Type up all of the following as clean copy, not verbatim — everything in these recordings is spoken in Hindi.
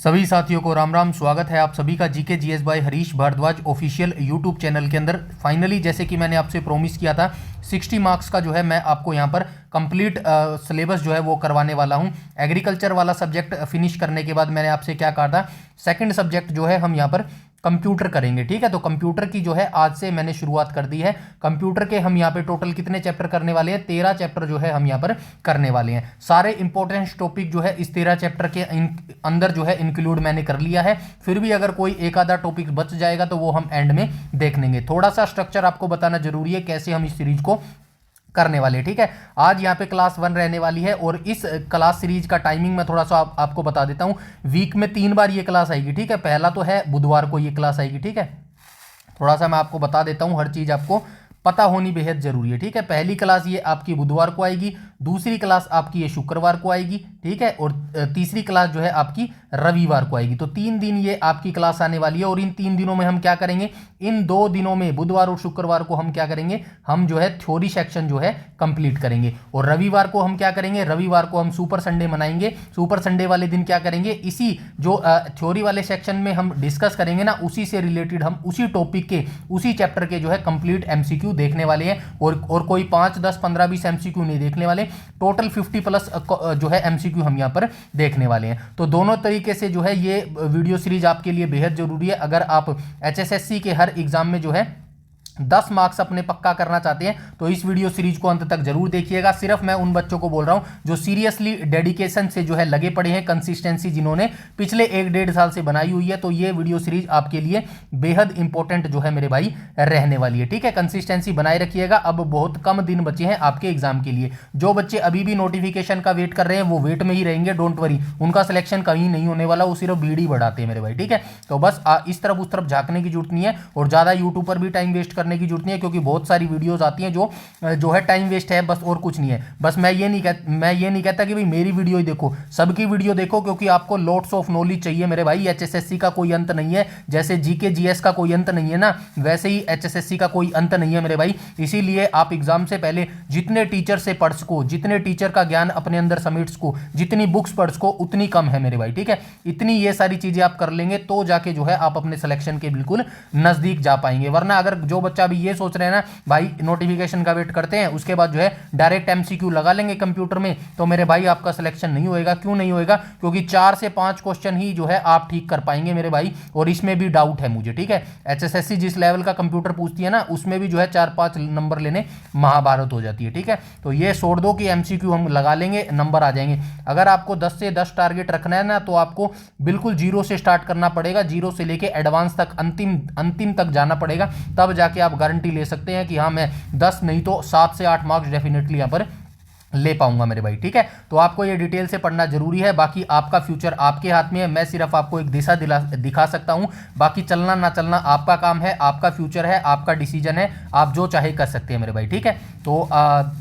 सभी साथियों को राम राम। स्वागत है आप सभी का GK GS by Harish Bhardwaj official YouTube channel के अंदर। फाइनली जैसे कि मैंने आपसे प्रॉमिस किया था 60 मार्क्स का जो है मैं आपको यहाँ पर कंप्लीट सिलेबस जो है वो करवाने वाला हूँ। एग्रीकल्चर वाला सब्जेक्ट फिनिश करने के बाद मैंने आपसे क्या कहा था, सेकंड सब्जेक्ट जो है हम यहाँ पर कंप्यूटर करेंगे। ठीक है, तो कंप्यूटर की जो है आज से मैंने शुरुआत कर दी है। कंप्यूटर के हम यहाँ पे टोटल कितने चैप्टर करने वाले हैं, 13 चैप्टर जो है हम यहाँ पर करने वाले हैं। सारे इंपॉर्टेंट टॉपिक जो है इस 13 चैप्टर के अंदर जो है इंक्लूड मैंने कर लिया है। फिर भी अगर कोई एक आधा टॉपिक बच जाएगा तो वो हम एंड में देख लेंगे। थोड़ा सा स्ट्रक्चर आपको बताना जरूरी है कैसे हम इस सीरीज को करने वाले। ठीक है, आज यहाँ पे क्लास 1 रहने वाली है और इस क्लास सीरीज का टाइमिंग मैं थोड़ा सा आपको बता देता हूँ। वीक में 3 बार ये क्लास आएगी। ठीक है, पहला तो है बुधवार को ये क्लास आएगी। ठीक है, थोड़ा सा मैं आपको बता देता हूँ, हर चीज़ आपको पता होनी बेहद जरूरी है। ठीक है, पहली क्लास ये आपकी बुधवार को आएगी, दूसरी क्लास आपकी ये शुक्रवार को आएगी। ठीक है, और तीसरी क्लास जो है आपकी रविवार को आएगी। तो 3 दिन ये आपकी क्लास आने वाली है और इन 3 दिनों में हम क्या करेंगे, इन 2 दिनों में बुधवार और शुक्रवार को हम क्या करेंगे, हम जो है थ्योरी सेक्शन जो है कंप्लीट करेंगे। और रविवार को हम क्या करेंगे, रविवार को हम सुपर संडे मनाएंगे। सुपर संडे वाले दिन क्या करेंगे, इसी जो थ्योरी वाले सेक्शन में हम डिस्कस करेंगे ना, उसी से रिलेटेड हम उसी टॉपिक के उसी चैप्टर के जो है कंप्लीट एमसीक्यू देखने वाले हैं। और कोई 5, 10, 15, 20 एमसीक्यू नहीं देखने वाले, टोटल 50 प्लस जो है एमसीक्यू हम यहाँ पर देखने वाले हैं। तो दोनों तरीके से जो है ये वीडियो सीरीज आपके लिए बेहद जरूरी है। अगर आप एचएसएससी के हर एग्जाम में जो है 10 मार्क्स अपने पक्का करना चाहते हैं तो इस वीडियो सीरीज को अंत तक जरूर देखिएगा। सिर्फ मैं उन बच्चों को बोल रहा हूं जो सीरियसली डेडिकेशन से जो है लगे पड़े हैं, कंसिस्टेंसी जिन्होंने पिछले 1-1.5 साल से बनाई हुई है, तो ये वीडियो सीरीज आपके लिए बेहद इंपॉर्टेंट जो है मेरे भाई रहने वाली है। ठीक है, कंसिस्टेंसी बनाए रखिएगा। अब बहुत कम दिन बचे हैं आपके एग्जाम के लिए। जो बच्चे अभी भी नोटिफिकेशन का वेट कर रहे हैं वो वेट में ही रहेंगे, डोंट वरी, उनका सिलेक्शन कहीं नहीं होने वाला, वो सिर्फ भीड़ ही बढ़ाते हैं मेरे भाई। ठीक है, तो बस इस तरफ उस तरफ झांकने की जरूरत नहीं है और ज्यादा यूट्यूब पर भी टाइम वेस्ट करने की जरूरत नहीं है, क्योंकि बहुत सारी वीडियोस आती हैं जो है टाइम वेस्ट है बस, और कुछ नहीं है। बस मैं ये नहीं कहता कि भाई मेरी वीडियो ही देखो, सबकी वीडियो देखो, क्योंकि आपको लॉट्स ऑफ नॉलेज चाहिए मेरे भाई। एचएसएससी का कोई अंत नहीं है, जैसे जीके जीएस का कोई अंत नहीं है ना, वैसे ही एचएसएससी का कोई अंत नहीं है मेरे भाई। इसीलिए आप एग्जाम से पहले जितने टीचर से पढ़ सको, जितने टीचर का ज्ञान अपने अंदर समेट सको, जितनी बुक्स पढ़ सको उतनी कम है मेरे भाई। ठीक है, इतनी ये सारी चीजें आप कर लेंगे तो जाके जो है आप अपने सिलेक्शन के बिल्कुल नजदीक जा पाएंगे। वरना अगर जो बच्चा भी ये सोच रहे हैं ना भाई नोटिफिकेशन का वेट करते हैं उसके बाद जो है डायरेक्ट एमसीक्यू लगा लेंगे कंप्यूटर में, तो मेरे भाई आपका सिलेक्शन नहीं होएगा। क्यों नहीं होएगा, क्योंकि 4 से 5 क्वेश्चन ही जो है आप ठीक कर पाएंगे मेरे भाई, और इसमें भी डाउट है मुझे। ठीक है, एचएसएससी जिस लेवल का कंप्यूटर पूछती है ना, उसमें भी जो है 4-5 नंबर लेने महाभारत हो जाती है। ठीक है, तो ये छोड़ दो कि एमसीक्यू हम लगा लेंगे नंबर आ जाएंगे। अगर आपको 10 से 10 टारगेट रखना है ना, तो आपको बिल्कुल 0 से स्टार्ट करना पड़ेगा, 0 से लेके एडवांस तक, अंतिम तक जाना पड़ेगा, तब जाके आप गारंटी ले सकते हैं कि हाँ मैं 10 नहीं तो 7 से 8 मार्क्स डेफिनेटली यहाँ पर ले पाऊंगा मेरे भाई। ठीक है, तो आपको ये डिटेल से पढ़ना जरूरी है। बाकी आपका फ्यूचर आपके हाथ में है, मैं सिर्फ आपको एक दिशा दिखा सकता हूं। बाकी चलना ना चलना आपका काम है, आपका फ्यूचर है, आपका डिसीजन है, आप जो चाहे कर सकते हैं मेरे भाई। ठीक है, तो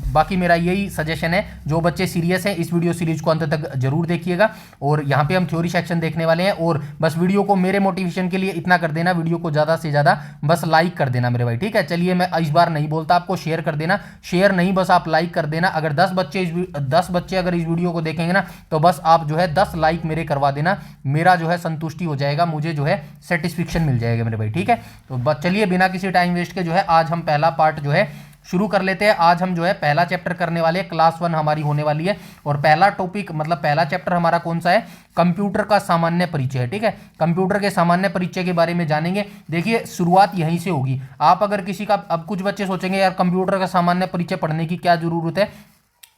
बाकी मेरा यही सजेशन है, जो बच्चे सीरियस हैं इस वीडियो सीरीज को अंत तक जरूर देखिएगा। और यहाँ पे हम थ्योरी सेक्शन देखने वाले हैं, और बस वीडियो को मेरे मोटिवेशन के लिए इतना कर देना, वीडियो को ज़्यादा से ज़्यादा बस लाइक कर देना मेरे भाई। ठीक है, चलिए मैं इस बार नहीं बोलता आपको शेयर कर देना, शेयर नहीं बस आप लाइक कर देना। अगर 10 बच्चे अगर इस वीडियो को देखेंगे ना, तो बस आप जो है 10 लाइक मेरे करवा देना, मेरा जो है संतुष्टि हो जाएगा, मुझे जो है सेटिस्फेक्शन मिल जाएगा मेरे भाई। ठीक है, तो चलिए बिना किसी टाइम वेस्ट के जो है आज हम पहला पार्ट जो है शुरू कर लेते हैं। आज हम जो है पहला चैप्टर करने वाले हैं, क्लास 1 हमारी होने वाली है, और पहला टॉपिक मतलब पहला चैप्टर हमारा कौन सा है, कंप्यूटर का सामान्य परिचय है। ठीक है, कंप्यूटर के सामान्य परिचय के बारे में जानेंगे। देखिए शुरुआत यहीं से होगी। आप अगर किसी का, अब कुछ बच्चे सोचेंगे यार कंप्यूटर का सामान्य परिचय पढ़ने की क्या जरूरत है,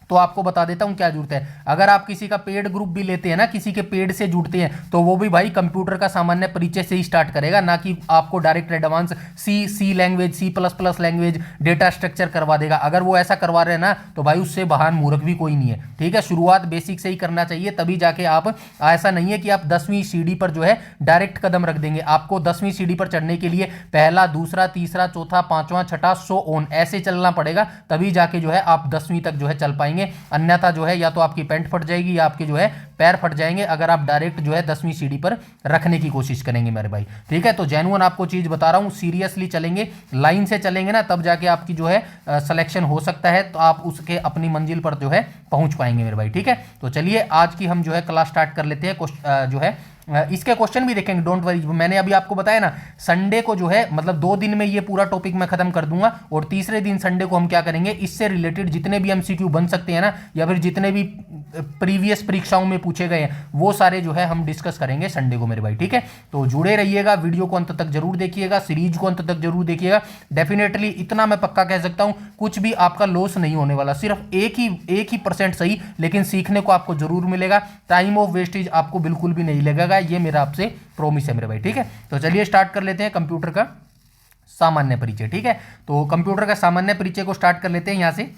तो आपको बता देता हूं क्या जरूरत है। अगर आप किसी का पेड ग्रुप भी लेते हैं ना, किसी के पेड से जुड़ते हैं, तो वो भी भाई कंप्यूटर का सामान्य परिचय से ही स्टार्ट करेगा, ना कि आपको direct advance C language, C++ language, data structure करवा देगा। अगर वो ऐसा करवा रहे हैं ना, तो भाई उससे महान मूर्ख भी कोई नहीं है। ठीक है, शुरुआत बेसिक से ही करना चाहिए, तभी जाके आप, ऐसा नहीं है कि आप 10वीं सीढ़ी पर जो है डायरेक्ट कदम रख देंगे। आपको 10वीं सीढ़ी पर चढ़ने के लिए पहला, दूसरा, तीसरा, चौथा, 5वां, 6ठा, सो ऑन ऐसे चलना पड़ेगा, तभी जाके जो है आप 10वीं तक जो है चल पाएंगे। अन्यथा जो है या तो आपकी पैंट फट जाएगी या आपके जो है पैर फट जाएंगे, अगर आप डायरेक्ट जो है 10वीं सीढ़ी पर रखने की कोशिश करेंगे मेरे भाई। ठीक है, तो जेन्युइन आपको चीज बता रहा हूं, सीरियसली चलेंगे, लाइन से चलेंगे ना, तब जाके आपकी जो है सिलेक्शन हो सकता है, तो आप उसके अपनी मंजिल पर जो है पहुंच पाएंगे मेरे भाई। ठीक है, तो चलिए आज की हम जो है क्लास स्टार्ट कर लेते हैं। जो है इसके क्वेश्चन भी देखेंगे, डोंट वरी। मैंने अभी आपको बताया ना, संडे को जो है मतलब 2 दिन में ये पूरा टॉपिक मैं खत्म कर दूंगा, और तीसरे दिन संडे को हम क्या करेंगे, इससे रिलेटेड जितने भी एमसीक्यू बन सकते हैं ना, या फिर जितने भी प्रीवियस परीक्षाओं में पूछे गए हैं, वो सारे जो है हम डिस्कस करेंगे संडे को मेरे भाई, ठीक है। तो जुड़े रहिएगा, वीडियो को अंत तक जरूर देखिएगा, सीरीज को अंत तक जरूर देखिएगा। डेफिनेटली इतना मैं पक्का कह सकता हूं, कुछ भी आपका लॉस नहीं होने वाला, सिर्फ एक ही % सही, लेकिन सीखने को आपको जरूर मिलेगा। टाइम ऑफ वेस्टेज आपको बिल्कुल भी नहीं लगेगा, ये मेरा आपसे प्रॉमिस है मेरे भाई, ठीक है। तो चलिए स्टार्ट कर लेते हैं कंप्यूटर का सामान्य परिचय, ठीक है। तो कंप्यूटर का सामान्य परिचय को स्टार्ट कर लेते हैं यहां से,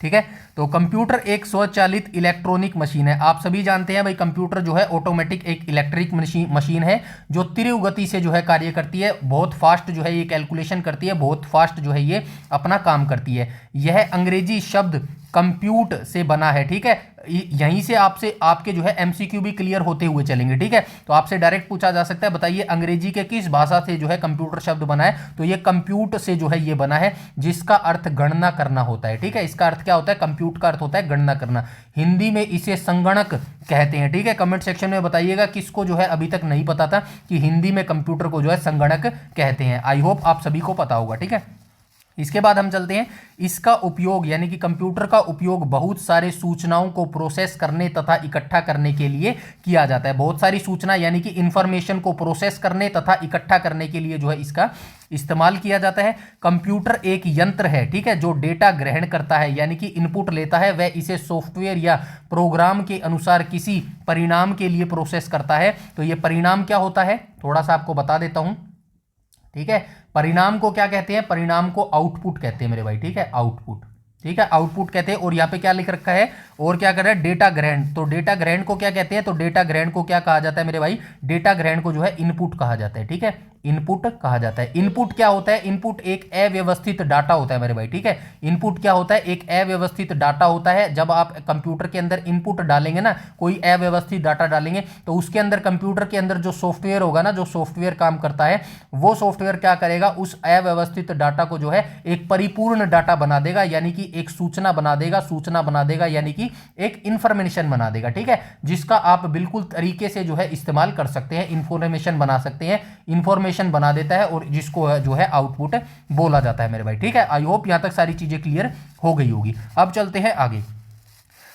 ठीक है। तो कंप्यूटर एक स्वचालित इलेक्ट्रॉनिक मशीन है। आप सभी जानते हैं भाई, कंप्यूटर जो है ऑटोमेटिक एक इलेक्ट्रिक मशीन है, जो तीव्र गति से जो है कार्य करती है, बहुत फास्ट जो है ये कैलकुलेशन करती है, बहुत फास्ट जो है ये अपना काम करती है। यह अंग्रेजी शब्द कंप्यूट से बना है, ठीक है। यहीं से आपसे आपके जो है एमसीक्यू भी क्लियर होते हुए चलेंगे, ठीक है। तो आपसे डायरेक्ट पूछा जा सकता है, बताइए अंग्रेजी के किस भाषा से जो है कंप्यूटर शब्द बना है, तो ये कंप्यूट से जो है ये बना है, जिसका अर्थ गणना करना होता है, ठीक है। इसका अर्थ क्या होता है, कंप्यूट का अर्थ होता है गणना करना। हिंदी में इसे संगणक कहते हैं, ठीक है। कमेंट सेक्शन में बताइएगा किसको जो है अभी तक नहीं पता था कि हिंदी में कंप्यूटर को जो है संगणक कहते हैं। आई होप आप सभी को पता होगा, ठीक है। इसके बाद हम चलते हैं, इसका उपयोग यानी कि कंप्यूटर का उपयोग बहुत सारे सूचनाओं को प्रोसेस करने तथा इकट्ठा करने के लिए किया जाता है। बहुत सारी सूचना यानी कि इंफॉर्मेशन को प्रोसेस करने तथा इकट्ठा करने के लिए जो है इसका इस्तेमाल किया जाता है। कंप्यूटर एक यंत्र है, ठीक है, जो डेटा ग्रहण करता है यानी कि इनपुट लेता है, वह इसे सॉफ्टवेयर या प्रोग्राम के अनुसार किसी परिणाम के लिए प्रोसेस करता है। तो ये परिणाम क्या होता है, थोड़ा सा आपको बता देता हूं, ठीक है। परिणाम को क्या कहते हैं, परिणाम को आउटपुट कहते हैं मेरे भाई, ठीक है, आउटपुट, ठीक है, आउटपुट कहते हैं। और यहाँ पे क्या लिख रखा है, और क्या कर रहा है, डेटा ग्रहण। तो डेटा ग्रहण को क्या कहते हैं, तो डेटा ग्रहण को क्या कहा जाता है मेरे भाई, डेटा ग्रहण को जो है इनपुट कहा जाता है, ठीक है, इनपुट कहा जाता है। इनपुट क्या होता है, इनपुट एक अव्यवस्थित डाटा होता है मेरे भाई, ठीक है। इनपुट क्या होता है, एक अव्यवस्थित डाटा होता है। जब आप कंप्यूटर के अंदर इनपुट डालेंगे ना, कोई अव्यवस्थित डाटा डालेंगे, तो उसके अंदर कंप्यूटर के अंदर जो सॉफ्टवेयर होगा ना, जो सॉफ्टवेयर काम करता है, वो सॉफ्टवेयर क्या करेगा, उस अव्यवस्थित डाटा को जो है एक परिपूर्ण डाटा बना देगा, यानी कि एक सूचना बना देगा, यानी कि एक इंफॉर्मेशन बना देगा, ठीक है, जिसका आप बिल्कुल तरीके से जो है इस्तेमाल कर सकते हैं, इंफॉर्मेशन बना सकते हैं, इंफॉर्मेशन बना देता है, और जिसको जो है आउटपुट बोला जाता है मेरे भाई, ठीक है। आई होप यहां तक सारी चीजें क्लियर हो गई होगी। अब चलते हैं आगे।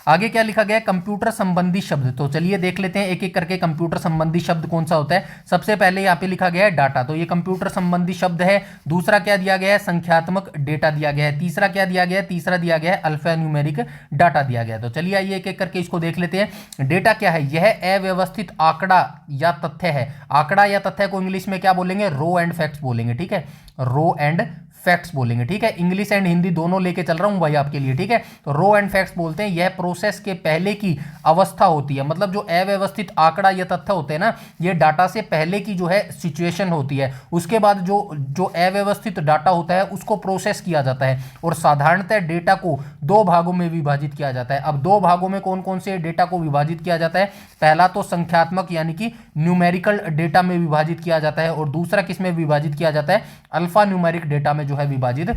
आगे क्या लिखा गया है, कंप्यूटर संबंधी शब्द। तो चलिए देख लेते हैं एक एक करके कंप्यूटर संबंधी शब्द कौन सा होता है। सबसे पहले यहाँ पे लिखा गया है डाटा, तो ये कंप्यूटर संबंधी शब्द है। दूसरा क्या दिया गया है, संख्यात्मक डेटा दिया गया है। तीसरा क्या दिया गया है, तीसरा दिया गया है अल्फा न्यूमेरिक डाटा दिया गया है। तो चलिए आइए एक एक करके इसको देख लेते हैं। डेटा क्या है, यह अव्यवस्थित आंकड़ा या तथ्य है। आंकड़ा या तथ्य को इंग्लिश में क्या बोलेंगे, रो एंड फैक्ट्स बोलेंगे, ठीक है, रो एंड फैक्ट्स बोलेंगे, ठीक है। इंग्लिश एंड हिंदी दोनों लेके चल रहा हूं भाई आपके लिए, ठीक है। तो रो एंड फैक्ट्स बोलते हैं, यह प्रोसेस के पहले की अवस्था होती है, मतलब जो अव्यवस्थित आंकड़ा या तथ्य होते हैं ना, ये डाटा से पहले की जो है सिचुएशन होती है। उसके बाद जो अव्यवस्थित डाटा होता है उसको प्रोसेस किया जाता है, और साधारणतः डेटा को 2 भागों में विभाजित किया जाता है। अब 2 भागों में कौन कौन से डेटा को विभाजित किया जाता है, पहला तो संख्यात्मक यानी कि न्यूमेरिकल डेटा में विभाजित किया जाता है, और दूसरा किस में विभाजित किया जाता है, अल्फा न्यूमेरिक डेटा में जो है विभाजित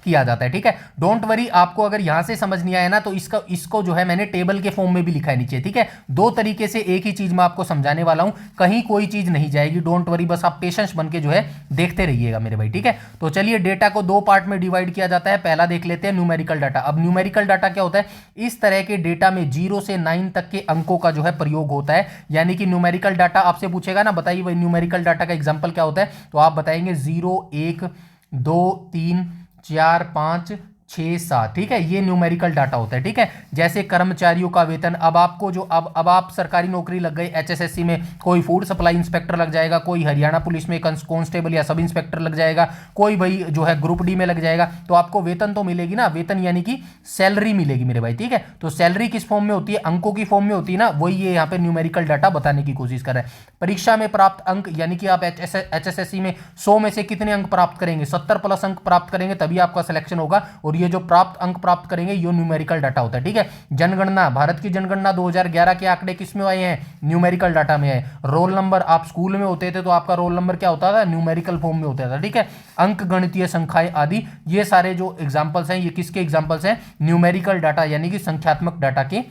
किया जाता है, ठीक है। डोंट वरी, आपको अगर यहां से समझ नहीं आया ना, तो इसको जो है मैंने टेबल के फॉर्म में भी लिखा है नीचे, ठीक है। 2 तरीके से एक ही चीज मैं आपको समझाने वाला हूं, कहीं कोई चीज नहीं जाएगी, डोंट वरी, बस आप पेशेंस बन के जो है देखते रहिएगा मेरे भाई, ठीक है। तो चलिए डेटा को 2 पार्ट में डिवाइड किया जाता है। पहला देख लेते हैं न्यूमेरिकल डाटा। अब न्यूमेरिकल डाटा क्या होता है, इस तरह के डेटा में 0 से 9 तक के अंकों का जो है प्रयोग होता है। यानी कि न्यूमेरिकल डाटा आपसे पूछेगा ना, बताइए भाई न्यूमेरिकल डाटा का एग्जाम्पल क्या होता है, तो आप बताएंगे 0 1 2 3 4 5 6 7, ठीक है, ये न्यूमेरिकल डाटा होता है, ठीक है। जैसे कर्मचारियों का वेतन, अब आपको जो अब आप सरकारी नौकरी लग गई, एचएसएससी में कोई फूड सप्लाई इंस्पेक्टर लग जाएगा, कोई हरियाणा पुलिस में कांस्टेबल या सब इंस्पेक्टर लग जाएगा, कोई भाई जो है ग्रुप डी में लग जाएगा, तो आपको वेतन तो मिलेगी ना, वेतन यानी कि सैलरी मिलेगी मेरे भाई, ठीक है। तो सैलरी किस फॉर्म में होती है, अंकों की फॉर्म में होती है ना, वही ये यहाँ पे न्यूमेरिकल डाटा बताने की कोशिश कर रहा है। परीक्षा में प्राप्त अंक, यानी कि आप एचएसएससी में 100 में से कितने अंक प्राप्त करेंगे, 70 प्लस अंक प्राप्त करेंगे, तभी आपका सिलेक्शन होगा, और ये जो प्राप्त अंक प्राप्त करेंगे ये न्यूमेरिकल डाटा होता है, ठीक है। जनगणना, भारत की जनगणना 2011 के आंकड़े किस में आए हैं, न्यूमेरिकल डाटा में है। रोल नंबर, आप स्कूल में होते थे तो आपका रोल नंबर क्या होता था, न्यूमेरिकल फॉर्म में होता था, ठीक है। अंक गणितीय संख्याएं आदि, ये सारे जो एग्जांपल्स हैं, ये किसके एग्जांपल्स हैं, न्यूमेरिकल डाटा यानी कि संख्यात्मक डाटा के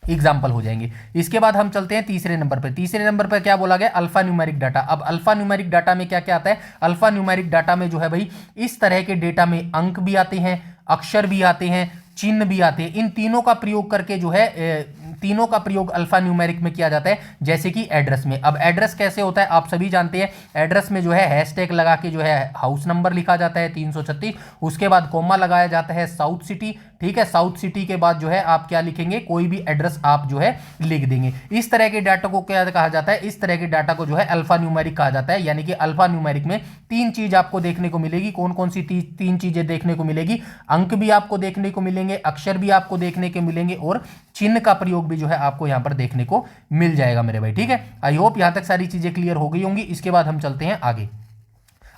एग्जाम्पल हो जाएंगे। इसके बाद हम चलते हैं तीसरे नंबर पर। तीसरे नंबर पर क्या बोला गया, अल्फा न्यूमेरिक डाटा। अब अल्फा न्यूमेरिक डाटा में क्या क्या आता है, अल्फा न्यूमेरिक डाटा में जो है भाई इस तरह के डेटा में अंक भी आते हैं, अक्षर भी आते हैं, चिन्ह भी आते हैं। इन तीनों का प्रयोग करके जो है तीनों का प्रयोग अल्फा न्यूमेरिक में किया जाता है, जैसे कि एड्रेस में। अब एड्रेस कैसे होता है आप सभी जानते हैं, एड्रेस में जो है हैशटैग लगा के जो है हाउस नंबर लिखा जाता है 336, उसके बाद कोमा लगाया जाता है साउथ सिटी, ठीक है। साउथ सिटी के बाद जो है आप क्या लिखेंगे, कोई भी एड्रेस आप जो है लिख देंगे। इस तरह के डाटा को क्या कहा जाता है, इस तरह के डाटा को जो है अल्फा न्यूमेरिक कहा जाता है। यानी कि अल्फा न्यूमेरिक में तीन चीज आपको देखने को मिलेगी। कौन कौन सी तीन चीजें देखने को मिलेगी, अंक भी आपको देखने को मिलेंगे, अक्षर भी आपको देखने को मिलेंगे और चिन्ह का प्रयोग भी जो है आपको यहां पर देखने को मिल जाएगा मेरे भाई, ठीक है। आई होप यहां तक सारी चीजें क्लियर हो गई होंगी। इसके बाद हम चलते हैं आगे।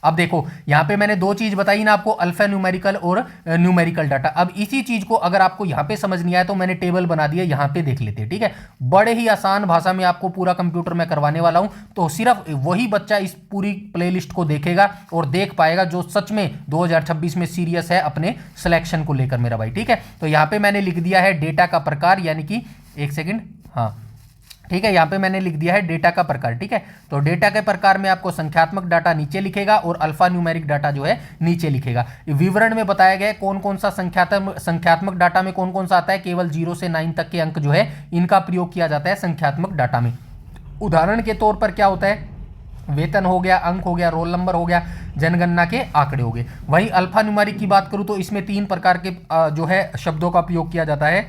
अब देखो यहां पे मैंने दो चीज बताई ना आपको, अल्फा न्यूमेरिकल और न्यूमेरिकल डाटा। अब इसी चीज को अगर आपको यहां पे समझ नहीं आया तो मैंने टेबल बना दिया, यहां पे देख लेते हैं, ठीक है। बड़े ही आसान भाषा में आपको पूरा कंप्यूटर में करवाने वाला हूं, तो सिर्फ वही बच्चा इस पूरी प्लेलिस्ट को देखेगा और देख पाएगा जो सच में 2026 में सीरियस है अपने सिलेक्शन को लेकर मेरा भाई, ठीक है। तो यहां पे मैंने लिख दिया है डेटा का प्रकार, यानी कि एक सेकेंड, हाँ ठीक है, यहां पे मैंने लिख दिया है डेटा का प्रकार, ठीक है। तो डेटा के प्रकार में आपको संख्यात्मक डाटा नीचे लिखेगा और अल्फा न्यूमेरिक डाटा जो है नीचे लिखेगा। विवरण में बताया गया कौन कौन सा संख्यात्मक डाटा में कौन कौन सा आता है, केवल 0 से 9 तक के अंक जो है इनका प्रयोग किया जाता है संख्यात्मक डाटा में। उदाहरण के तौर पर क्या होता है, वेतन हो गया, अंक हो गया, रोल नंबर हो गया, जनगणना के आंकड़े हो गए। वहीं अल्फा न्यूमेरिक की बात करूं तो इसमें 3 प्रकार के जो है शब्दों का प्रयोग किया जाता है,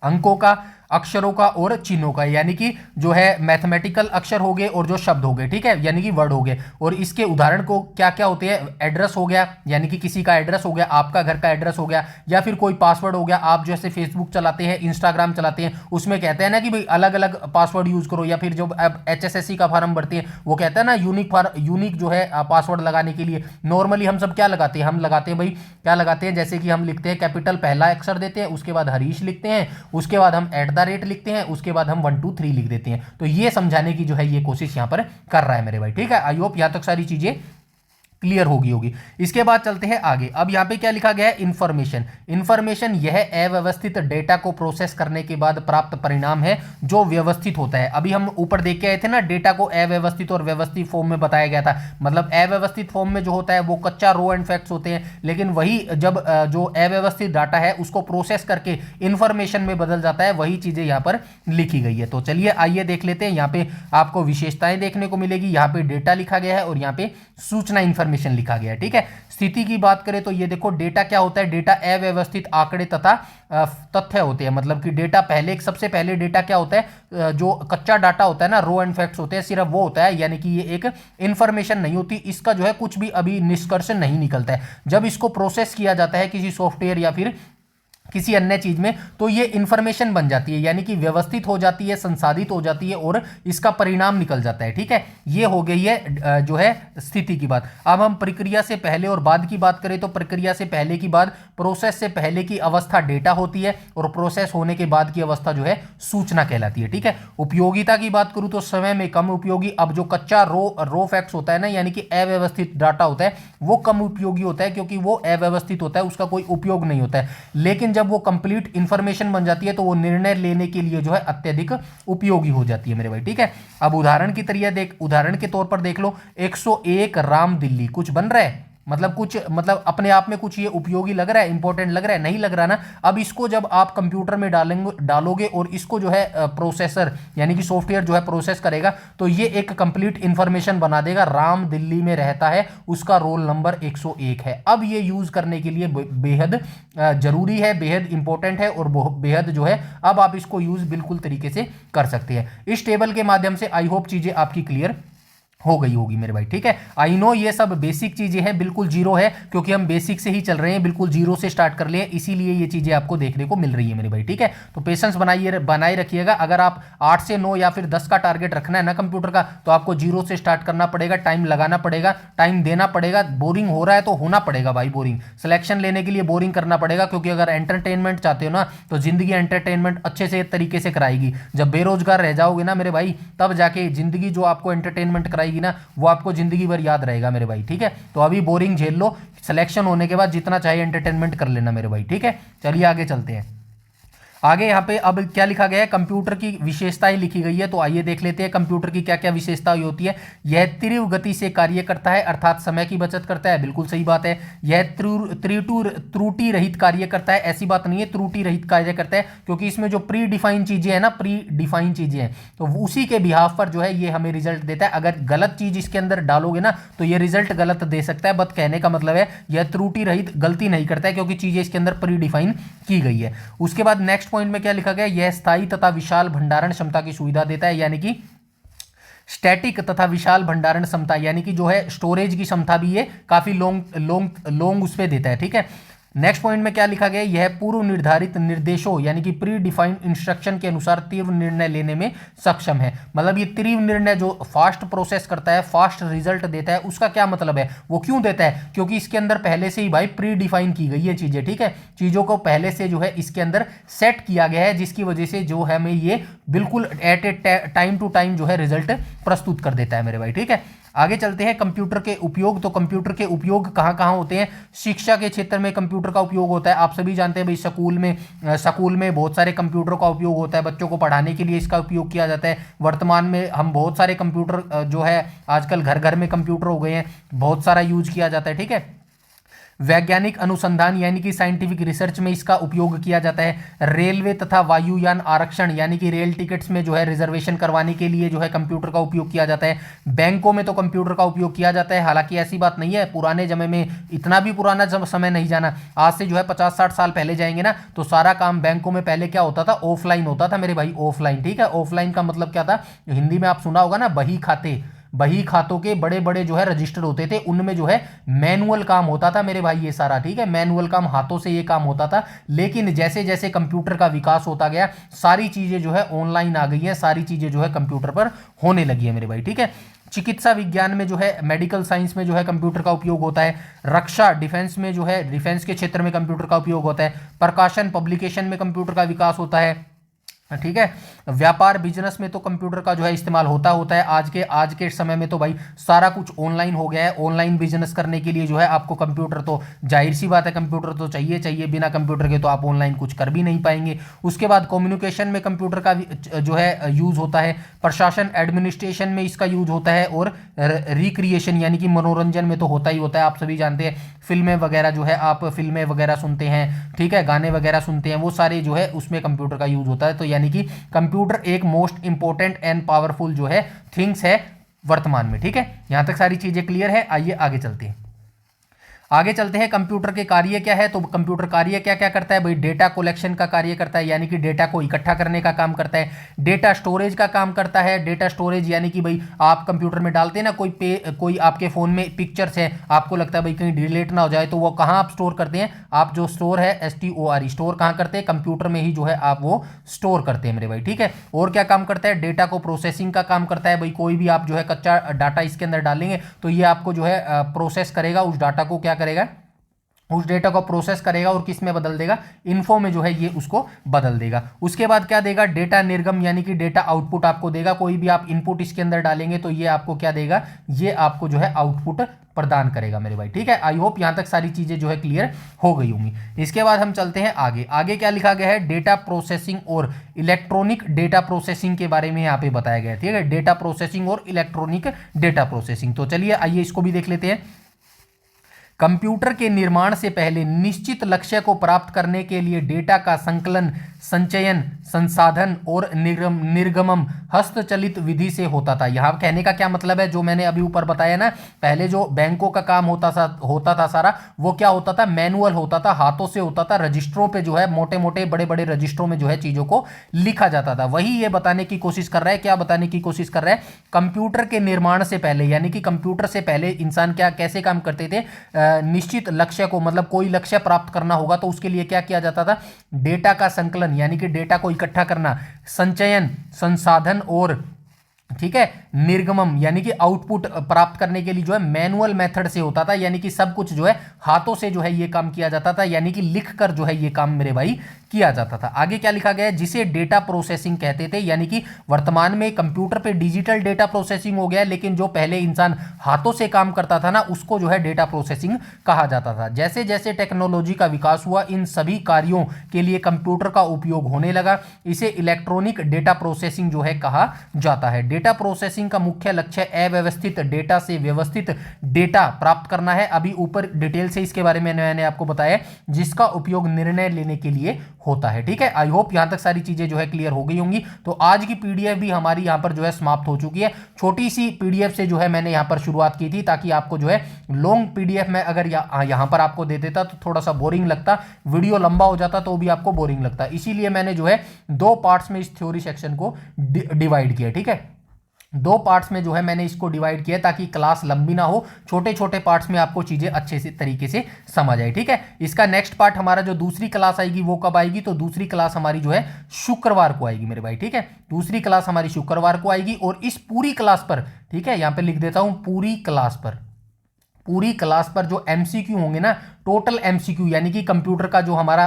अंकों का, अक्षरों का और चिन्हों का। यानी कि जो है मैथमेटिकल अक्षर हो गए और जो शब्द हो गए, ठीक है, यानी कि वर्ड हो गए। और इसके उदाहरण को क्या क्या होते हैं, एड्रेस हो गया, यानी कि किसी का एड्रेस हो गया, आपका घर का एड्रेस हो गया, या फिर कोई पासवर्ड हो गया। आप जैसे फेसबुक चलाते हैं, इंस्टाग्राम चलाते हैं, उसमें कहते हैं ना कि भाई अलग अलग पासवर्ड यूज करो, या फिर जो अब HSSC का फॉर्म भरते हैं वो कहता है ना यूनिक जो है पासवर्ड लगाने के लिए नॉर्मली हम सब क्या लगाते हैं, हम लगाते हैं भाई क्या लगाते हैं, जैसे कि हम लिखते हैं कैपिटल पहला अक्षर देते हैं, उसके बाद हरीश लिखते हैं, उसके बाद हम @ लिखते हैं, उसके बाद हम 1 2 3 लिख देते हैं। तो ये समझाने की जो है ये कोशिश यहां पर कर रहा है मेरे भाई, ठीक है। आई होप यहां तक सारी चीजें क्लियर होगी। इसके बाद चलते हैं आगे। अब यहां पे क्या लिखा गया है, इंफॉर्मेशन। इंफॉर्मेशन यह अव्यवस्थित डेटा को प्रोसेस करने के बाद प्राप्त परिणाम है जो व्यवस्थित होता है। अभी हम ऊपर देख के आए थे ना, डेटा को अव्यवस्थित और व्यवस्थित फॉर्म में बताया गया था। मतलब अव्यवस्थित फॉर्म में जो होता है वो कच्चा रो एंड फैक्ट्स होते हैं, लेकिन वही जब जो अव्यवस्थित डाटा है उसको प्रोसेस करके इंफॉर्मेशन में बदल जाता है, वही चीजें यहां पर लिखी गई है। तो चलिए आइए देख लेते हैं। यहाँ पे आपको विशेषताएं देखने को मिलेगी, यहाँ पे डेटा लिखा गया है और यहाँ पे सूचना इंफॉर्मेशन लिखा गया है, ठीक है। स्थिति की बात करें तो ये देखो डेटा क्या होता है, डेटा अव्यवस्थित आंकड़े तथा तथ्य होते हैं। मतलब कि डेटा पहले, सबसे पहले डेटा क्या होता है, जो कच्चा डाटा होता है ना, रो एंड फैक्ट्स होते हैं, सिर्फ वो होता है, यानी कि ये एक इंफॉर्मेशन नहीं होती, इसका जो है कुछ भी अभी निष्कर्ष नहीं निकलता है। जब इसको प्रोसेस किया जाता है किसी सॉफ्टवेयर या फिर किसी अन्य चीज में, तो ये इंफॉर्मेशन बन जाती है, यानी कि व्यवस्थित हो जाती है, संसाधित हो जाती है और इसका परिणाम निकल जाता है, ठीक है। ये हो गई है जो है स्थिति की बात। अब हम प्रक्रिया से पहले और बाद की बात करें तो प्रक्रिया से पहले की बात, प्रोसेस से पहले की अवस्था डेटा होती है और प्रोसेस होने के बाद की अवस्था जो है सूचना कहलाती है, ठीक है। उपयोगिता की बात करूं तो समय में कम उपयोगी। अब जो कच्चा रो फैक्ट्स होता है ना, यानी कि अव्यवस्थित डाटा होता है, वो कम उपयोगी होता है क्योंकि वो अव्यवस्थित होता है, उसका कोई उपयोग नहीं होता है। लेकिन जब वो कंप्लीट इंफॉर्मेशन बन जाती है तो वो निर्णय लेने के लिए जो है अत्यधिक उपयोगी हो जाती है मेरे भाई, ठीक है। अब उदाहरण के तौर पर देख लो, 101 राम दिल्ली, कुछ बन रहा है, मतलब अपने आप में कुछ ये उपयोगी लग रहा है, इंपॉर्टेंट लग रहा है, नहीं लग रहा ना। अब इसको जब आप कंप्यूटर में डालोगे और इसको जो है प्रोसेसर यानी कि सॉफ्टवेयर जो है प्रोसेस करेगा, तो ये एक कंप्लीट इंफॉर्मेशन बना देगा। राम दिल्ली में रहता है, उसका रोल नंबर 101 है। अब ये यूज करने के लिए बेहद जरूरी है, बेहद इंपॉर्टेंट है और बेहद जो है अब आप इसको यूज बिल्कुल तरीके से कर सकते हैं। इस टेबल के माध्यम से आई होप चीजें आपकी क्लियर हो गई होगी मेरे भाई, ठीक है। आई नो ये सब बेसिक चीजें हैं, बिल्कुल जीरो है क्योंकि हम बेसिक से ही चल रहे हैं, बिल्कुल जीरो से स्टार्ट कर लिए, इसीलिए ये चीजें आपको देखने को मिल रही है मेरे भाई, ठीक है। तो पेशेंस बनाए रखिएगा। अगर आप 8 से 9 या फिर 10 का टारगेट रखना है ना कंप्यूटर का, तो आपको जीरो से स्टार्ट करना पड़ेगा, टाइम लगाना पड़ेगा, टाइम देना पड़ेगा। बोरिंग हो रहा है तो होना पड़ेगा भाई, बोरिंग सिलेक्शन लेने के लिए बोरिंग करना पड़ेगा, क्योंकि अगर एंटरटेनमेंट चाहते हो ना तो जिंदगी एंटरटेनमेंट अच्छे से तरीके से कराएगी। जब बेरोजगार रह जाओगे ना मेरे भाई, तब जाके जिंदगी जो आपको एंटरटेनमेंट कराएगी ना, वो आपको जिंदगी भर याद रहेगा मेरे भाई, ठीक है। तो अभी बोरिंग झेल लो, सिलेक्शन होने के बाद जितना चाहिए एंटरटेनमेंट कर लेना मेरे भाई, ठीक है। चलिए आगे चलते हैं। आगे यहाँ पे अब क्या लिखा गया है, कंप्यूटर की विशेषताएं लिखी गई है। तो आइए देख लेते हैं कंप्यूटर की क्या क्या विशेषताएं होती है। यह तीव्र गति से कार्य करता है, अर्थात समय की बचत करता है, बिल्कुल सही बात है। यह त्रुटि रहित कार्य करता है, ऐसी बात नहीं है, त्रुटि रहित कार्य करता है, क्योंकि इसमें जो प्री डिफाइन चीजें हैं ना, प्री डिफाइन चीजें हैं, तो उसी के बिहाफ पर जो है ये हमें रिजल्ट देता है। अगर गलत चीज इसके अंदर डालोगे ना तो ये रिजल्ट गलत दे सकता है। बट कहने का मतलब है यह त्रुटि रहित गलती नहीं करता है, क्योंकि चीजें इसके अंदर प्री डिफाइन की गई है। उसके बाद नेक्स्ट पॉइंट में क्या लिखा गया, यह स्थायी तथा विशाल भंडारण क्षमता की सुविधा देता है, यानी कि स्टैटिक तथा विशाल भंडारण क्षमता, यानी कि जो है स्टोरेज की क्षमता भी ये काफी लॉन्ग उस पे देता है। ठीक है, नेक्स्ट पॉइंट में क्या लिखा गया, यह पूर्व निर्धारित निर्देशों यानी कि प्री डिफाइंड इंस्ट्रक्शन के अनुसार तीव्र निर्णय लेने में सक्षम है। मतलब ये तीव्र निर्णय जो फास्ट प्रोसेस करता है, फास्ट रिजल्ट देता है, उसका क्या मतलब है, वो क्यों देता है, क्योंकि इसके अंदर पहले से ही भाई प्री डिफाइन की गई है चीजें। ठीक है, चीजों को पहले से जो है इसके अंदर सेट किया गया है, जिसकी वजह से जो है हमें ये बिल्कुल at a time to time जो है रिजल्ट प्रस्तुत कर देता है मेरे भाई। ठीक है, आगे चलते हैं कंप्यूटर के उपयोग। तो कंप्यूटर के उपयोग कहाँ कहाँ होते हैं, शिक्षा के क्षेत्र में कंप्यूटर का उपयोग होता है। आप सभी जानते हैं भाई स्कूल में बहुत सारे कंप्यूटरों का उपयोग होता है, बच्चों को पढ़ाने के लिए इसका उपयोग किया जाता है। वर्तमान में हम बहुत सारे कंप्यूटर जो है आजकल घर घर में कंप्यूटर हो गए हैं, बहुत सारा यूज किया जाता है। ठीक है, वैज्ञानिक अनुसंधान यानी कि साइंटिफिक रिसर्च में इसका उपयोग किया जाता है। रेलवे तथा वायुयान आरक्षण यानी कि रेल टिकट्स में जो है रिजर्वेशन करवाने के लिए जो है कंप्यूटर का उपयोग किया जाता है। बैंकों में तो कंप्यूटर का उपयोग किया जाता है, हालांकि ऐसी बात नहीं है, पुराने समय में, इतना भी पुराना समय नहीं जाना, आज से जो है 50-60 साल पहले जाएंगे ना, तो सारा काम बैंकों में पहले क्या होता था, ऑफलाइन होता था मेरे भाई, ऑफलाइन। ठीक है, ऑफलाइन का मतलब क्या था, हिंदी में आप सुना होगा ना, बही खाते, बही खातों के बड़े बड़े जो है रजिस्टर होते थे, उनमें जो है मैनुअल काम होता था मेरे भाई, ये सारा। ठीक है, मैनुअल काम, हाथों से ये काम होता था। लेकिन जैसे जैसे कंप्यूटर का विकास होता गया, सारी चीजें जो है ऑनलाइन आ गई हैं, सारी चीजें जो है कंप्यूटर पर होने लगी है मेरे भाई। ठीक है, चिकित्सा विज्ञान में जो है, मेडिकल साइंस में जो है कंप्यूटर का उपयोग होता है। रक्षा डिफेंस में जो है, डिफेंस के क्षेत्र में कंप्यूटर का उपयोग होता है। प्रकाशन पब्लिकेशन में कंप्यूटर का विकास होता है। ठीक है, व्यापार बिजनेस में तो कंप्यूटर का जो है इस्तेमाल होता है। आज के समय में तो भाई सारा कुछ ऑनलाइन हो गया है। ऑनलाइन बिजनेस करने के लिए जो है आपको कंप्यूटर, तो जाहिर सी बात है कंप्यूटर तो चाहिए, बिना कंप्यूटर के तो आप ऑनलाइन कुछ कर भी नहीं पाएंगे। उसके बाद कम्युनिकेशन में कंप्यूटर का जो है यूज होता है। प्रशासन एडमिनिस्ट्रेशन में इसका यूज होता है, और रिक्रिएशन यानी कि मनोरंजन में तो होता ही होता है। आप सभी जानते हैं फिल्में वगैरह जो है, आप फिल्में वगैरह सुनते हैं, ठीक है, गाने वगैरह सुनते हैं, वो सारे जो है उसमें कंप्यूटर का यूज होता है। तो यानी कि कंप्यूटर एक मोस्ट इंपॉर्टेंट एंड पावरफुल जो है थिंग्स है वर्तमान में। ठीक है, यहां तक सारी चीजें क्लियर है। आइए आगे चलते हैं। कंप्यूटर के कार्य क्या है, तो कंप्यूटर कार्य क्या क्या करता है भाई, डेटा कलेक्शन का कार्य करता है, यानी कि डेटा को इकट्ठा करने का काम करता है। डेटा स्टोरेज का काम करता है। डेटा स्टोरेज यानी कि भाई आप कंप्यूटर में डालते हैं ना, कोई आपके फोन में पिक्चर्स है, आपको लगता है भाई कहीं डिलीट ना हो जाए, तो वो कहाँ आप स्टोर करते हैं, आप जो स्टोर है STORE, स्टोर कहाँ करते हैं, कंप्यूटर में ही जो है आप वो स्टोर करते हैं मेरे भाई। ठीक है, और क्या काम करता है, डेटा को प्रोसेसिंग का काम करता है। भाई कोई भी आप जो है कच्चा डाटा इसके अंदर डालेंगे तो ये आपको जो है प्रोसेस करेगा, उस डाटा को क्या करेगा, उस डेटा को प्रोसेस करेगा और किस में बदल देगा, इन्फो में जो है ये उसको बदल देगा। उसके बाद क्या देगा, डेटा निर्गम यानी कि डेटा आउटपुट आपको देगा। कोई भी आप इनपुट इसके अंदर डालेंगे तो ये आपको क्या देगा, ये आपको जो है आउटपुट प्रदान करेगा मेरे भाई। ठीक है, आई होप यहां तक सारी चीजें जो है क्लियर हो गई होंगी। इसके बाद हम चलते हैं आगे क्या लिखा गया है, डेटा प्रोसेसिंग और इलेक्ट्रॉनिक डेटा प्रोसेसिंग के बारे में यहाँ पे बताया गया है। ठीक है, डेटा प्रोसेसिंग और इलेक्ट्रॉनिक डेटा प्रोसेसिंग। तो चलिए आइए इसको भी देख लेते हैं। कंप्यूटर के निर्माण से पहले निश्चित लक्ष्य को प्राप्त करने के लिए डेटा का संकलन, संचयन, संसाधन और निर्गमन हस्तचलित विधि से होता था। यहाँ कहने का क्या मतलब है, जो मैंने अभी ऊपर बताया ना, पहले जो बैंकों का काम होता था सारा, वो क्या होता था, मैनुअल होता था, हाथों से होता था, रजिस्टरों पे जो है मोटे मोटे बड़े बड़े रजिस्टरों में जो है चीजों को लिखा जाता था। वही ये बताने की कोशिश कर रहा है, क्या बताने की कोशिश कर रहा है, कंप्यूटर के निर्माण से पहले, यानी कि कंप्यूटर से पहले इंसान क्या कैसे काम करते थे, निश्चित लक्ष्य को, मतलब कोई लक्ष्य प्राप्त करना होगा तो उसके लिए क्या किया जाता था, डेटा का संकलन यानी कि डेटा को इकट्ठा करना, संचयन, संसाधन और ठीक है, निर्गमम यानी कि आउटपुट प्राप्त करने के लिए जो है मैनुअल मेथड से होता था, यानी कि सब कुछ जो है हाथों से जो है ये काम किया जाता था, यानी कि लिख कर जो है ये काम मेरे भाई किया जाता था। आगे क्या लिखा गया है, जिसे डेटा प्रोसेसिंग कहते थे, यानी कि वर्तमान में कंप्यूटर पे डिजिटल डेटा प्रोसेसिंग हो गया है, लेकिन जो पहले इंसान हाथों से काम करता था ना, उसको जो है डेटा प्रोसेसिंग कहा जाता था। जैसे जैसे टेक्नोलॉजी का विकास हुआ, इन सभी कार्यों के लिए कंप्यूटर का उपयोग होने लगा। इसे इलेक्ट्रॉनिक डेटा प्रोसेसिंग जो है कहा जाता है। डेटा प्रोसेसिंग का मुख्य लक्ष्य अव्यवस्थित डेटा से व्यवस्थित डेटा प्राप्त करना है। अभी ऊपर डिटेल से इसके बारे में मैंने आपको बताया, जिसका उपयोग निर्णय लेने के लिए होता है। ठीक है, आई होप यहां तक सारी चीजें जो है क्लियर हो गई होंगी। तो आज की पीडीएफ भी हमारी यहां पर जो है समाप्त हो चुकी है। छोटी सी पीडीएफ से जो है मैंने यहां पर शुरुआत की थी, ताकि आपको जो है लॉन्ग पीडीएफ में अगर यहां पर आपको दे देता तो थोड़ा सा बोरिंग लगता, वीडियो लंबा हो जाता तो भी आपको बोरिंग लगता। इसीलिए मैंने जो है 2 पार्ट्स में इस थ्योरी सेक्शन को डिवाइड किया। ठीक है, 2 पार्ट्स में जो है मैंने इसको डिवाइड किया, ताकि क्लास लंबी ना हो, छोटे छोटे पार्ट्स में आपको चीजें अच्छे से तरीके से समझ आए। ठीक है, इसका नेक्स्ट पार्ट हमारा जो दूसरी क्लास आएगी वो कब आएगी, तो दूसरी क्लास हमारी जो है शुक्रवार को आएगी मेरे भाई। ठीक है, दूसरी क्लास हमारी शुक्रवार को आएगी। और इस पूरी क्लास पर, ठीक है, यहां पे लिख देता हूं, पूरी क्लास पर जो एमसीक्यू होंगे ना, टोटल एमसीक्यू, यानी कि कंप्यूटर का जो हमारा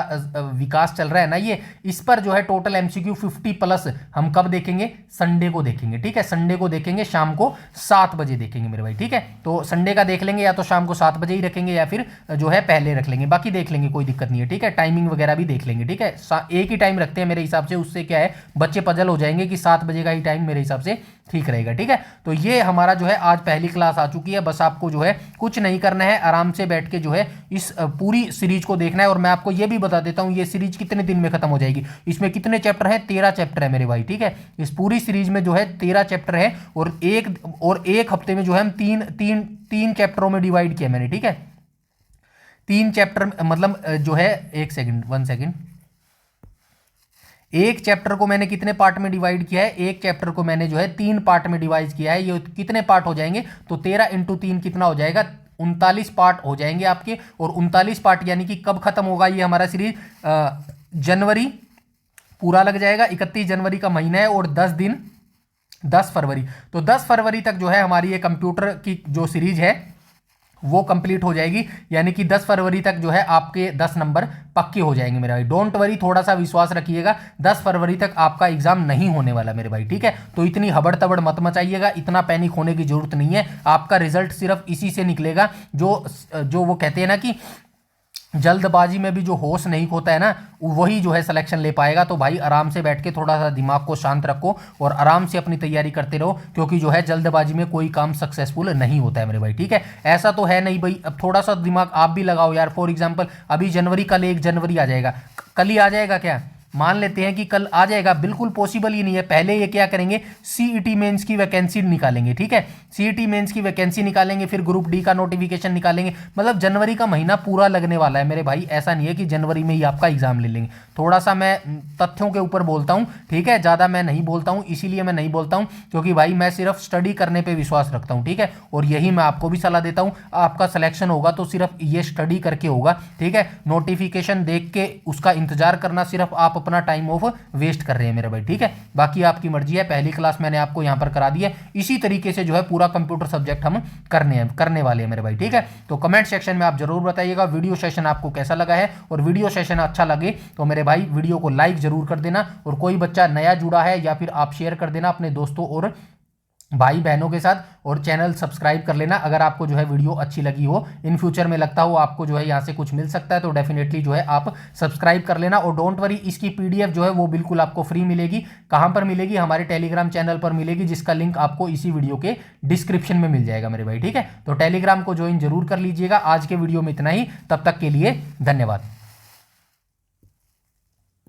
विकास चल रहा है ना, ये इस पर जो है टोटल एमसीक्यू 50+ हम कब देखेंगे, संडे को देखेंगे। ठीक है, संडे को देखेंगे, शाम को 7 बजे देखेंगे मेरे भाई। ठीक है, तो संडे का देख लेंगे, या तो शाम को 7 बजे ही रखेंगे या फिर जो है पहले रख लेंगे, बाकी देख लेंगे, कोई दिक्कत नहीं है। ठीक है, टाइमिंग वगैरह भी देख लेंगे। ठीक है, एक ही टाइम रखते हैं मेरे हिसाब से, उससे क्या है बच्चे पजल हो जाएंगे कि 7 बजे का ही टाइम मेरे हिसाब से ठीक रहेगा। ठीक है, तो ये हमारा जो है आज पहली क्लास आ चुकी है। बस आपको जो है कुछ नहीं करना है, आराम से बैठ के जो है इस पूरी सीरीज को देखना है। और मैं आपको ये भी बता देता हूं, ये सीरीज कितने दिन में खत्म हो जाएगी। इसमें कितने चैप्टर हैं, 13 चैप्टर है मेरे भाई। ठीक है, इस पूरी सीरीज में जो है 13 चैप्टर है, और एक हफ्ते में जो है हम तीन चैप्टरों में डिवाइड किया मैंने। ठीक है, 3 चैप्टर, मतलब जो है 1 सेकंड, एक चैप्टर को मैंने कितने पार्ट में डिवाइड किया है, एक चैप्टर को मैंने जो है 3 पार्ट में डिवाइड किया है। ये कितने पार्ट हो जाएंगे, तो 13 × 3 कितना हो जाएगा, 39 पार्ट हो जाएंगे आपके। और 39 पार्ट यानी कि कब खत्म होगा ये हमारा सीरीज, जनवरी पूरा लग जाएगा, 31 जनवरी का महीना है, और 10 दिन 10 फरवरी। तो 10 फरवरी तक जो है हमारी ये कंप्यूटर की जो सीरीज है वो कंप्लीट हो जाएगी, यानी कि 10 फरवरी तक जो है आपके 10 नंबर पक्के हो जाएंगे मेरे भाई। डोंट वरी, थोड़ा सा विश्वास रखिएगा, 10 फरवरी तक आपका एग्जाम नहीं होने वाला मेरे भाई। ठीक है, तो इतनी हबड़ तबड़ मत मचाइएगा, इतना पैनिक होने की जरूरत नहीं है। आपका रिजल्ट सिर्फ इसी से निकलेगा, जो वो कहते हैं ना कि जल्दबाजी में भी जो होश नहीं खोता है ना, वही जो है सिलेक्शन ले पाएगा। तो भाई आराम से बैठ के थोड़ा सा दिमाग को शांत रखो और आराम से अपनी तैयारी करते रहो, क्योंकि जो है जल्दबाजी में कोई काम सक्सेसफुल नहीं होता है मेरे भाई। ठीक है, ऐसा तो है नहीं भाई, अब थोड़ा सा दिमाग आप भी लगाओ यार। फॉर एग्जाम्पल अभी जनवरी, कल 1 जनवरी आ जाएगा, कल ही आ जाएगा क्या, मान लेते हैं कि कल आ जाएगा, बिल्कुल पॉसिबल ही नहीं है। पहले ये क्या करेंगे, सीईटी मेंस की वैकेंसी निकालेंगे। ठीक है, सीईटी मेंस की वैकेंसी निकालेंगे, फिर ग्रुप डी का नोटिफिकेशन निकालेंगे। मतलब जनवरी का महीना पूरा लगने वाला है मेरे भाई। ऐसा नहीं है कि जनवरी में ही आपका एग्जाम ले लेंगे। थोड़ा सा मैं तथ्यों के ऊपर बोलता हूँ, ठीक है, ज़्यादा मैं नहीं बोलता हूँ। इसीलिए मैं नहीं बोलता हूँ क्योंकि भाई मैं सिर्फ स्टडी करने पर विश्वास रखता हूँ। ठीक है, और यही मैं आपको भी सलाह देता हूँ, आपका सिलेक्शन होगा तो सिर्फ ये स्टडी करके होगा। ठीक है, नोटिफिकेशन देख के उसका इंतजार करना, सिर्फ आप अपना टाइम ऑफ वेस्ट कर रहे हैं मेरे भाई। ठीक है, बाकी आपकी मर्जी है। पहली क्लास मैंने आपको यहां पर करा दी है, इसी तरीके से जो है पूरा कंप्यूटर सब्जेक्ट हम करने वाले हैं मेरे भाई। ठीक है, तो कमेंट सेक्शन में आप जरूर बताइएगा वीडियो सेशन आपको कैसा लगा है, और वीडियो सेशन अच्छा लगे तो मेरे भाई वीडियो को लाइक जरूर कर देना, और कोई बच्चा नया जुड़ा है या फिर आप शेयर कर देना अपने दोस्तों और भाई बहनों के साथ, और चैनल सब्सक्राइब कर लेना अगर आपको जो है वीडियो अच्छी लगी हो। इन फ्यूचर में लगता हो आपको जो है यहाँ से कुछ मिल सकता है तो डेफिनेटली जो है आप सब्सक्राइब कर लेना। और डोंट वरी, इसकी पीडीएफ जो है वो बिल्कुल आपको फ्री मिलेगी। कहाँ पर मिलेगी, हमारे टेलीग्राम चैनल पर मिलेगी, जिसका लिंक आपको इसी वीडियो के डिस्क्रिप्शन में मिल जाएगा मेरे भाई। ठीक है, तो टेलीग्राम को ज्वाइन जरूर कर लीजिएगा। आज के वीडियो में इतना ही, तब तक के लिए धन्यवाद।